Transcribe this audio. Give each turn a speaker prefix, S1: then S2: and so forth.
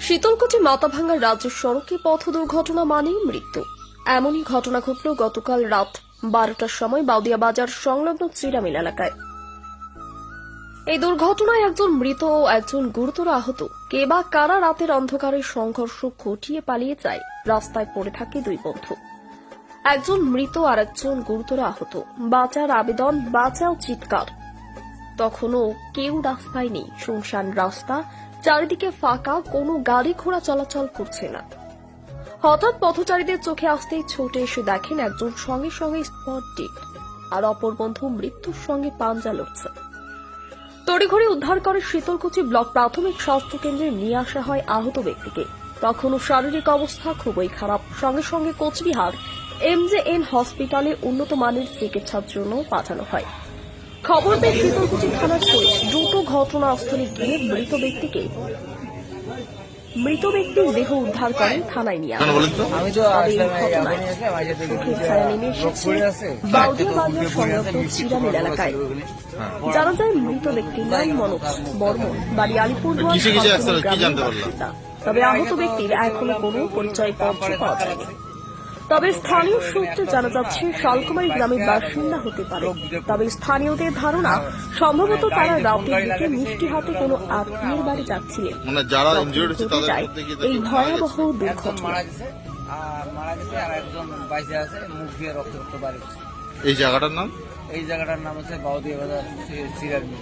S1: শীতলকুচি মাথাভাঙ্গা রাজ্য সড়কে পথ দুর্ঘটনা মানেই মৃত্যু। এমনই ঘটনা ঘটল গতকাল রাত 12টার সময় বাউদিয়া বাজার সংলগ্ন শ্রীরামিল এলাকায়। এই দুর্ঘটনায় একজন মৃত ও একজন গুরুতর আহত। কে বা কারা রাতের অন্ধকারে সংঘর্ষ ঘটিয়ে পালিয়ে যায়, রাস্তায় পড়ে থাকে দুই বন্ধু। একজন মৃত আর একজন গুরুতর আহত। বাঁচার আবেদন, বাঁচাও চিৎকার। তখনও কেউ রাস্তায় নেই। শুনশান রাস্তা, চারিদিকে ফাঁকা, কোনো গাড়ি ঘোড়া চলাচল করছে না। হঠাৎ পথচারীদের চোখে আসতেই ছুটে এসে দেখেন একজন সঙ্গে সঙ্গে স্পট ডেড, আর অপর বন্ধু মৃত্যুর সঙ্গে পাঞ্জা লড়ছে। তড়িঘড়ি উদ্ধার করে শীতলকুচি ব্লক প্রাথমিক স্বাস্থ্য কেন্দ্রে নিয়ে আসা হয় আহত ব্যক্তিকে। তখনও শারীরিক অবস্থা খুবই খারাপ। সঙ্গে সঙ্গে কোচবিহার MJN হসপিটালে উন্নত মানের চিকিৎসার জন্য পাঠানো হয়। খবর পেয়ে শীতলকুচি থানার পুলিশ দ্রুত ঘটনাস্থলে গিয়ে মৃত ব্যক্তির দেহ উদ্ধার করেন থানায় নিয়ে আসে। নেমে এসেছে বাউদিয়া বাজার সংলগ্ন শ্রীরামিল এলাকায়। জানা যায় মৃত ব্যক্তির নাম মনোজ বর্মন, বাড়ি আলিপুরদুয়ার। তবে আহত ব্যক্তির এখনো কোনো পরিচয়পত্র পাওয়া যায়নি। তবে স্থানীয় সূত্রে জানা যাচ্ছে শালকুমারী গ্রামের বাসিন্দা হতে পারে। তবে স্থানীয়দের ধারণা সম্ভবত তারা রাতের দিকে মিষ্টি হাতে কোনো আত্মীয়ের বাড়ি যাচ্ছিলেন। এই ভয়াবহ দুর্ঘটনা।
S2: এই জায়গাটার নাম
S3: হচ্ছে বাউদিয়া বাজার শ্রীরামিল।